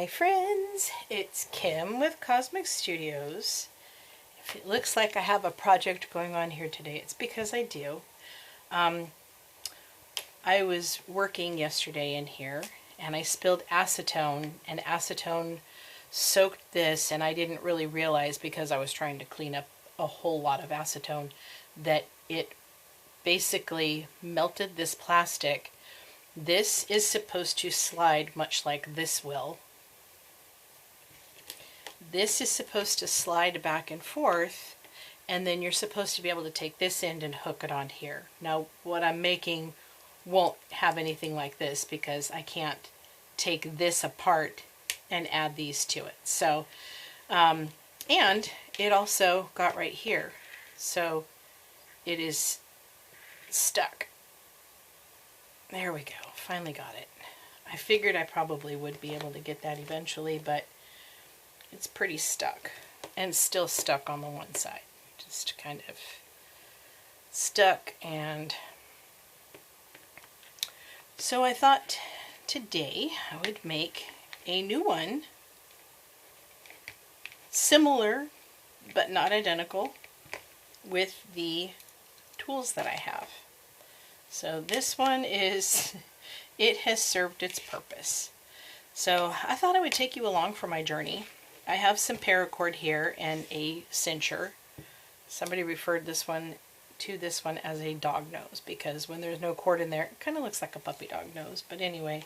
Hi friends, it's Kim with CosmykStudios. If it looks like I have a project going on here today, it's because I do. I was working yesterday in here and I spilled acetone, and acetone soaked this, and I didn't really realize, because I was trying to clean up a whole lot of acetone, that it basically melted this plastic. This is supposed to slide much like this will. This is supposed to slide back and forth, and then you're supposed to be able to take this end and hook it on here. Now, what I'm making won't have anything like this because I can't take this apart and add these to it. So, and it also got right here. So it is stuck. There we go. Finally got it. I figured I probably would be able to get that eventually, but it's pretty stuck, and still stuck on the one side. Just kind of stuck. And so I thought today I would make a new one, similar but not identical, with the tools that I have. So this one is, it has served its purpose. So I thought I would take you along for my journey. I have some paracord here and a cincher. Somebody referred this one as a dog nose, because when there's no cord in there, it kind of looks like a puppy dog nose. But anyway,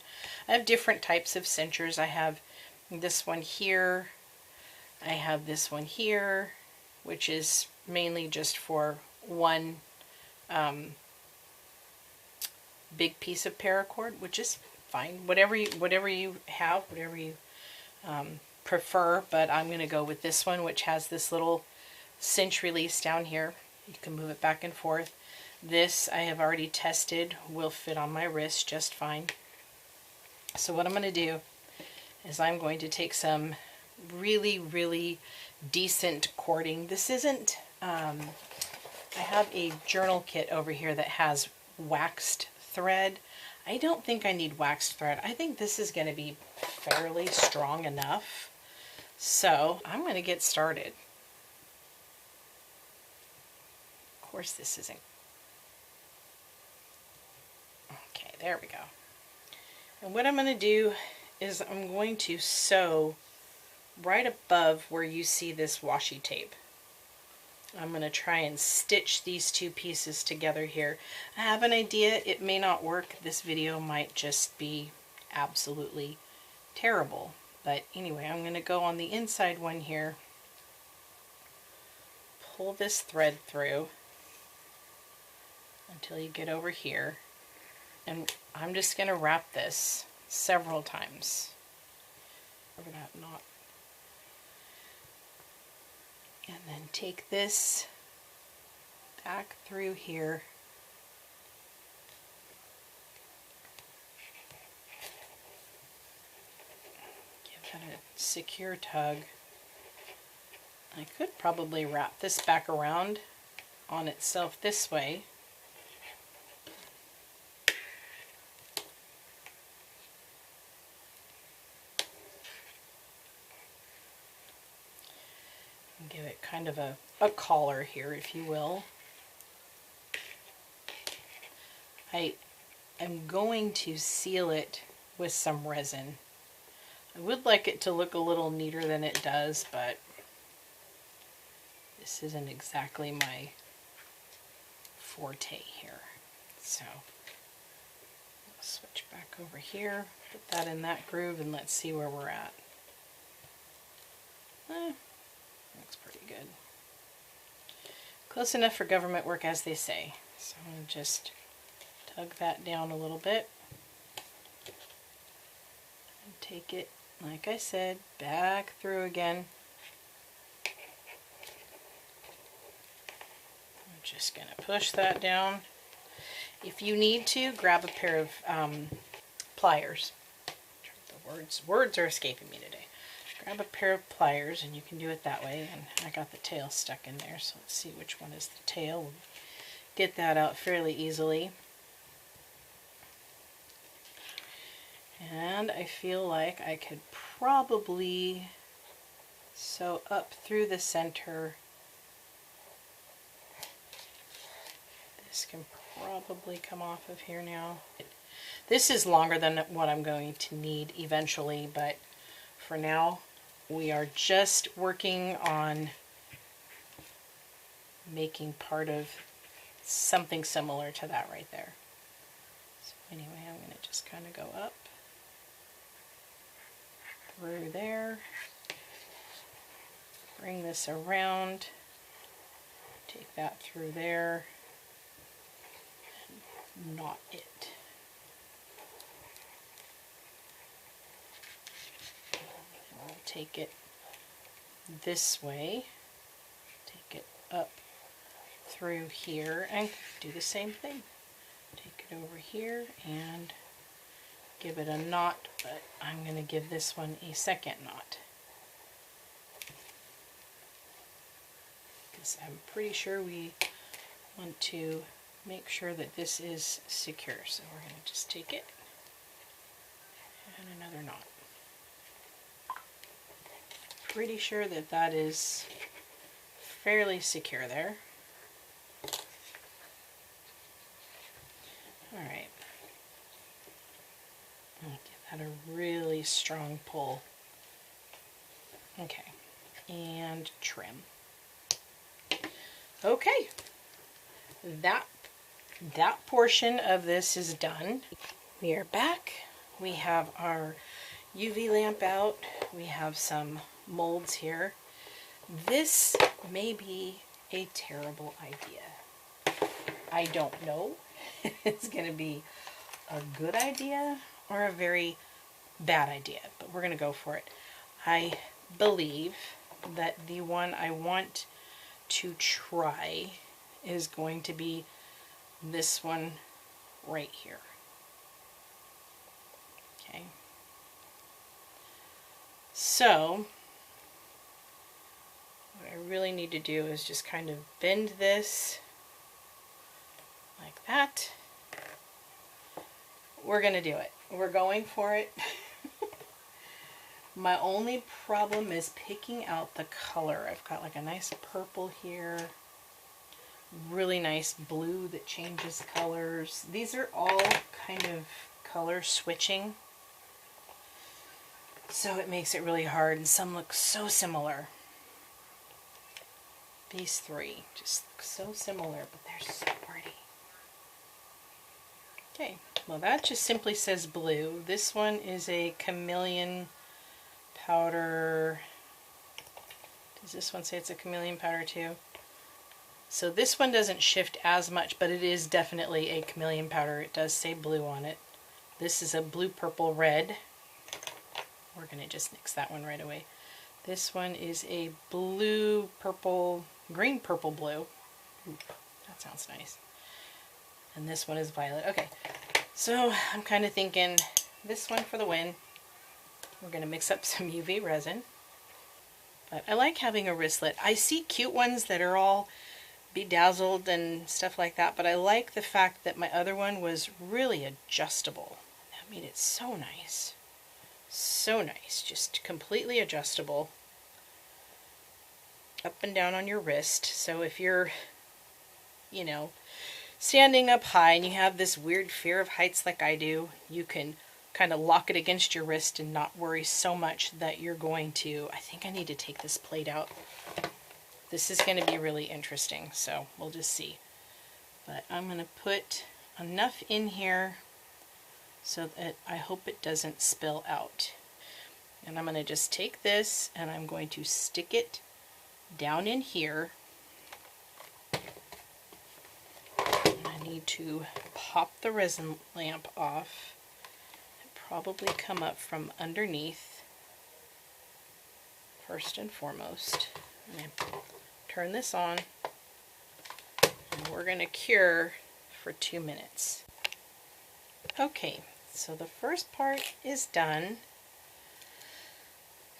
I have different types of cinchers. I have this one here. I have this one here, which is mainly just for one big piece of paracord, which is fine. Whatever you have, whatever you prefer, but I'm going to go with this one, which has this little cinch release down here. You can move it back and forth. This I have already tested, will fit on my wrist just fine. So what I'm going to do is I'm going to take some really decent cording. This isn't, I have a journal kit over here that has waxed thread. I don't think I need waxed thread. I think this is going to be fairly strong enough. So I'm going to get started. Of course this isn't. Okay, there we go. And what I'm going to do is I'm going to sew right above where you see this washi tape. I'm going to try and stitch these two pieces together here. I have an idea. It may not work. This video might just be absolutely terrible. But anyway, I'm going to go on the inside one here, pull this thread through until you get over here, and I'm just going to wrap this several times over that knot. And then take this back through here. Give that a secure tug. I could probably wrap this back around on itself this way. Give it kind of a collar here, if you will. I am going to seal it with some resin. I would like it to look a little neater than it does, but this isn't exactly my forte here. So I'll switch back over here, put that in that groove, and let's see where we're at. Looks pretty good. Close enough for government work, as they say. So I'm going to just tug that down a little bit and take it, like I said, back through again. I'm just going to push that down. If you need to, grab a pair of pliers. The words are escaping me today. Grab a pair of pliers, and you can do it that way. And I got the tail stuck in there, so let's see which one is the tail. We'll get that out fairly easily. And I feel like I could probably sew up through the center. This can probably come off of here now. This is longer than what I'm going to need eventually, but for now we are just working on making part of something similar to that right there. So anyway, I'm going to just kind of go up through there, bring this around, take that through there, and knot it. And we'll take it this way, take it up through here, and do the same thing. Take it over here and give it a knot, but I'm going to give this one a second knot, because I'm pretty sure we want to make sure that this is secure. So we're going to just take it and another knot. Pretty sure that that is fairly secure there. Alright. I'll give that a really strong pull. Okay. And trim. Okay. That portion of this is done. We are back. We have our UV lamp out. We have some molds here. This may be a terrible idea. I don't know if it's going to be a good idea or a very bad idea, but we're going to go for it. I believe that the one I want to try is going to be this one right here. Okay. So what I really need to do is just kind of bend this like that. We're going to do it. We're going for it. My only problem is picking out the color. I've got like a nice purple here, really nice blue that changes colors. These are all kind of color switching, so it makes it really hard, and some look so similar. These three just look so similar, but they're so pretty. Okay, well that just simply says blue. This one is a chameleon powder. Does this one say it's a chameleon powder too? So this one doesn't shift as much, but it is definitely a chameleon powder. It does say blue on it. This is a blue, purple, red. We're going to just mix that one right away. This one is a blue, purple, green, purple, blue. Ooh, that sounds nice. And this one is violet. Okay, so I'm kind of thinking this one for the win. We're going to mix up some UV resin. But I like having a wristlet. I see cute ones that are all bedazzled and stuff like that, but I like the fact that my other one was really adjustable. That made it so nice. So nice. Just completely adjustable. Up and down on your wrist. So if you're, you know, standing up high and you have this weird fear of heights like I do, you can kind of lock it against your wrist and not worry so much that you're going to... I think I need to take this plate out. This is going to be really interesting, so we'll just see. But I'm going to put enough in here so that I hope it doesn't spill out. And I'm going to just take this and I'm going to stick it down in here. And I need to pop the resin lamp off. Probably come up from underneath first and foremost. I'm going to turn this on and we're going to cure for 2 minutes. Okay, so the first part is done.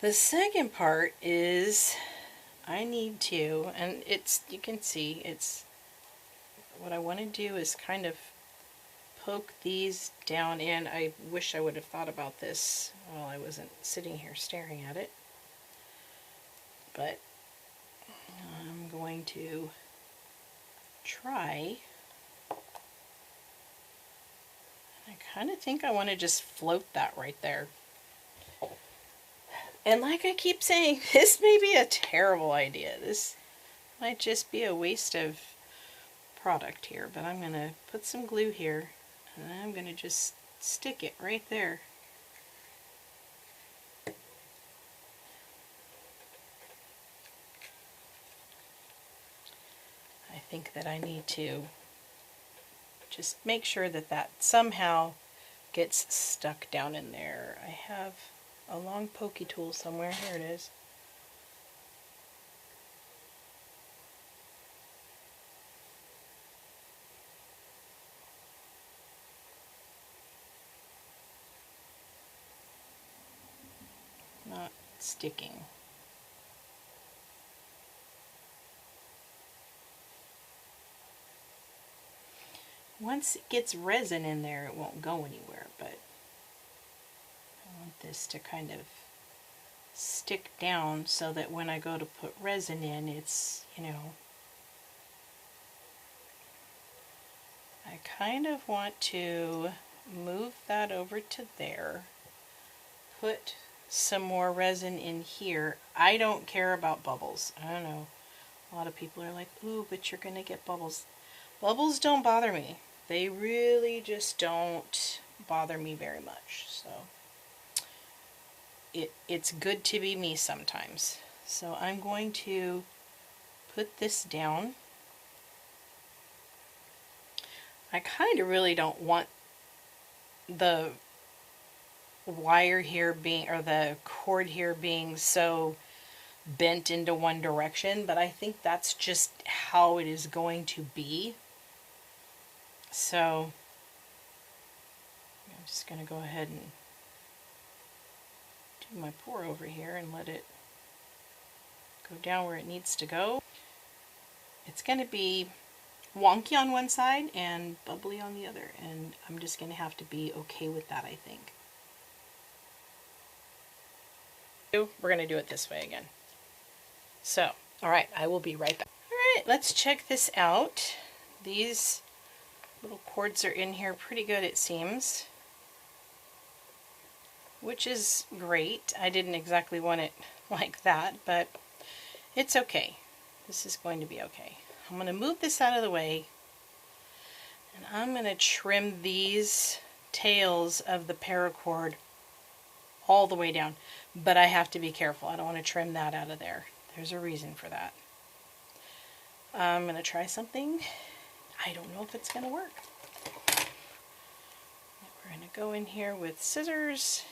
The second part is I need to, and it's, you can see, it's, what I want to do is kind of poke these down in. I wish I would have thought about this while I wasn't sitting here staring at it. But I'm going to try. I kind of think I want to just float that right there. And like I keep saying, this may be a terrible idea. This might just be a waste of product here, but I'm going to put some glue here and I'm going to just stick it right there. I think that I need to just make sure that that somehow gets stuck down in there. I have a long pokey tool somewhere. Here it is. Not sticking. Once it gets resin in there, it won't go anywhere, but I want this to kind of stick down so that when I go to put resin in, it's, you know, I kind of want to move that over to there, put some more resin in here. I don't care about bubbles. I don't know. A lot of people are like, ooh, but you're going to get bubbles. Bubbles don't bother me. They really just don't bother me very much. So it's good to be me sometimes. So I'm going to put this down. I kind of really don't want the wire here being, or the cord here being so bent into one direction, but I think that's just how it is going to be. So I'm just going to go ahead and do my pour over here and let it go down where it needs to go. It's going to be wonky on one side and bubbly on the other, and I'm just going to have to be okay with that, I think. We're going to do it this way again. So, alright, I will be right back. Alright, let's check this out. These little cords are in here pretty good, it seems, which is great. I didn't exactly want it like that, but it's okay. This is going to be okay. I'm going to move this out of the way, and I'm going to trim these tails of the paracord all the way down, but I have to be careful. I don't want to trim that out of there. There's a reason for that. I'm going to try something. I don't know if it's going to work. We're going to go in here with scissors,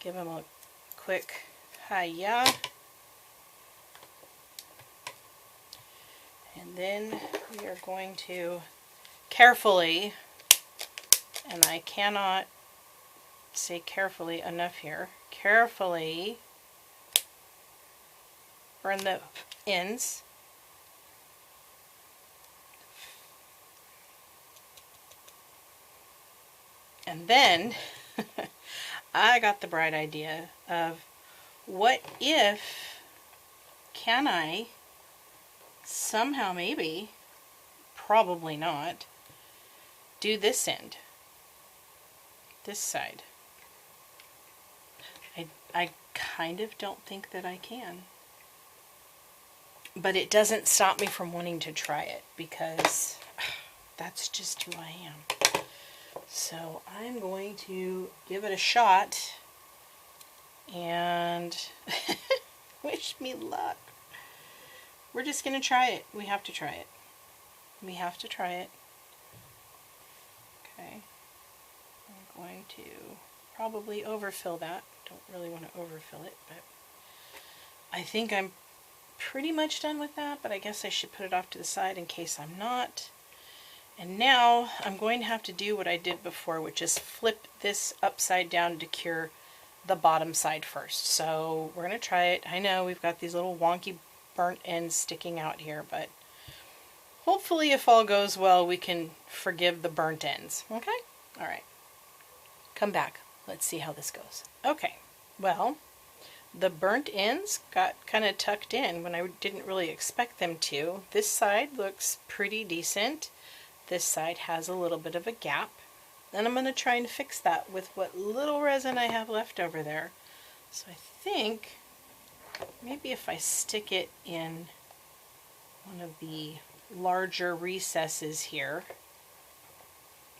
give them a quick hi-ya, and then we are going to carefully, and I cannot say carefully enough here, carefully burn the ends. And then I got the bright idea of, what if, can I somehow, maybe, probably not, do this end, this side. I kind of don't think that I can. But it doesn't stop me from wanting to try it, because that's just who I am. So I'm going to give it a shot and wish me luck. We're just going to try it. We have to try it. We have to try it. Okay. I'm going to probably overfill that. Don't really want to overfill it, but I think I'm pretty much done with that, but I guess I should put it off to the side in case I'm not. And now I'm going to have to do what I did before, which is flip this upside down to cure the bottom side first. So we're going to try it. I know we've got these little wonky burnt ends sticking out here, but hopefully if all goes well, we can forgive the burnt ends. Okay? All right. Come back. Let's see how this goes. Okay. Well, the burnt ends got kind of tucked in when I didn't really expect them to. This side looks pretty decent. This side has a little bit of a gap. Then I'm going to try and fix that with what little resin I have left over there. So I think maybe if I stick it in one of the larger recesses here,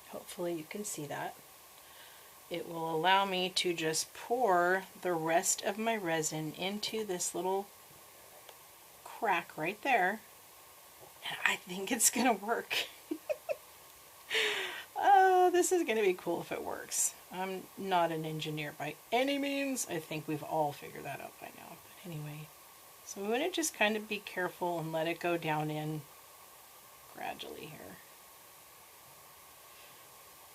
hopefully you can see that, it will allow me to just pour the rest of my resin into this little crack right there. And I think it's going to work. Oh, this is going to be cool if it works. I'm not an engineer by any means. I think we've all figured that out by now. But anyway, so we want to just kind of be careful and let it go down in gradually here.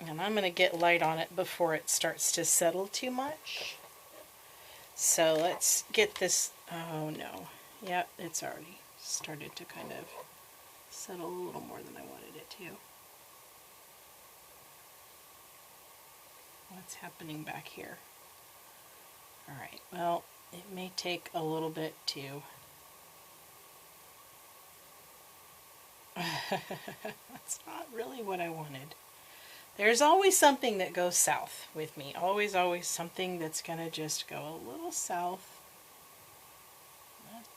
And I'm going to get light on it before it starts to settle too much. So let's get this, oh no, yeah, it's already started to kind of settle a little more than I wanted it to. What's happening back here? Alright, well, it may take a little bit to... That's not really what I wanted. There's always something that goes south with me. Always, always something that's going to just go a little south.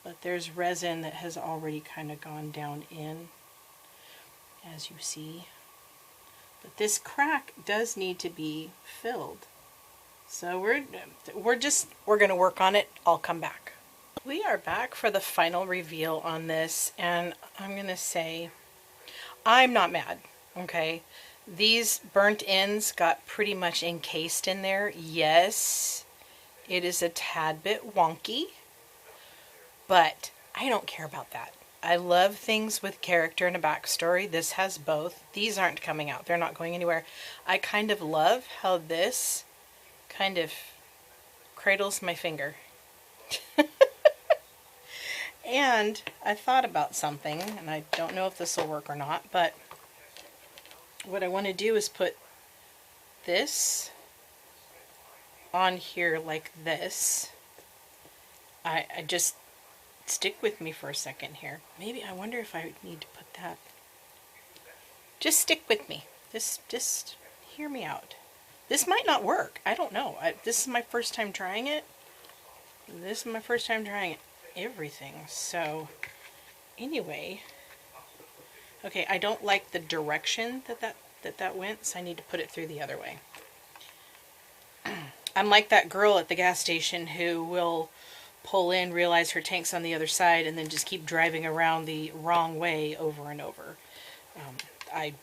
But there's resin that has already kind of gone down in, as you see. But this crack does need to be filled. So we're going to work on it. I'll come back. We are back for the final reveal on this, and I'm going to say I'm not mad, okay? These burnt ends got pretty much encased in there. Yes, it is a tad bit wonky, but I don't care about that. I love things with character and a backstory. This has both. These aren't coming out. They're not going anywhere. I kind of love how this kind of cradles my finger. And I thought about something, and I don't know if this will work or not, but what I want to do is put this on here like this. I just stick with me for a second here. Maybe I wonder if I need to put that. Just stick with me. Just hear me out. This might not work. I don't know. This is my first time trying it. This is my first time trying everything. So anyway, okay, I don't like the direction that went, so I need to put it through the other way. I'm like that girl at the gas station who will pull in, realize her tank's on the other side, and then just keep driving around the wrong way over and over. I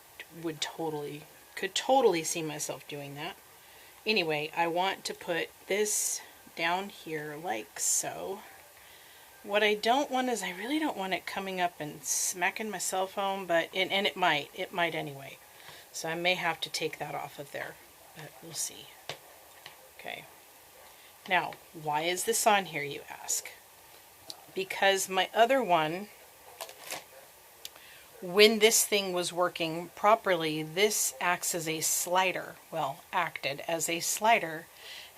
could totally see myself doing that. Anyway, I want to put this down here like so. What I don't want is I really don't want it coming up and smacking my cell phone, but and it might anyway. So I may have to take that off of there, but we'll see. Okay. Now, why is this on here, you ask? Because my other one, when this thing was working properly, this acts as a slider. Well, acted as a slider.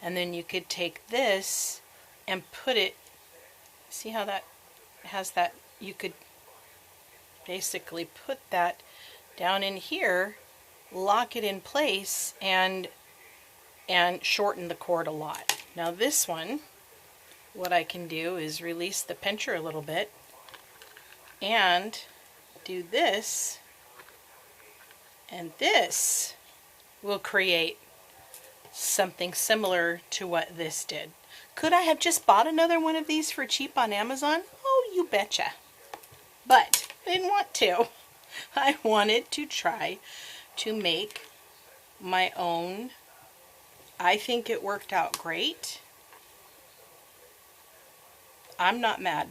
And then you could take this and put it, see how that has that, you could basically put that down in here, lock it in place, and shorten the cord a lot. Now this one, what I can do is release the pincher a little bit and do this, and this will create something similar to what this did. Could I have just bought another one of these for cheap on Amazon? Oh, you betcha. But I didn't want to. I wanted to try to make my own. I think it worked out great. I'm not mad.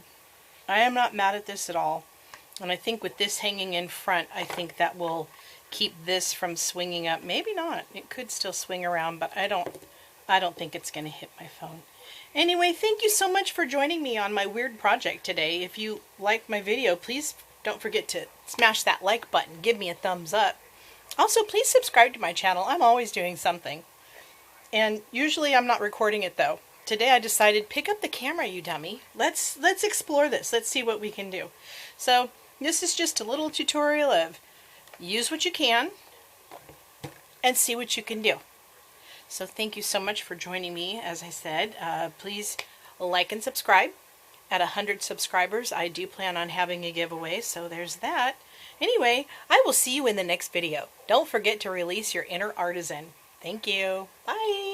I am not mad at this at all. And I think with this hanging in front, I think that will keep this from swinging up. Maybe not. It could still swing around, but I don't think it's going to hit my phone. Anyway, thank you so much for joining me on my weird project today. If you liked my video, please don't forget to smash that like button. Give me a thumbs up. Also, please subscribe to my channel. I'm always doing something. And usually I'm not recording it though. Today I decided, pick up the camera, you dummy. Let's explore this. Let's see what we can do. So this is just a little tutorial of use what you can and see what you can do. So thank you so much for joining me. As I said, please like and subscribe. At 100 subscribers, I do plan on having a giveaway, so there's that. Anyway, I will see you in the next video. Don't forget to release your inner artisan. Thank you. Bye.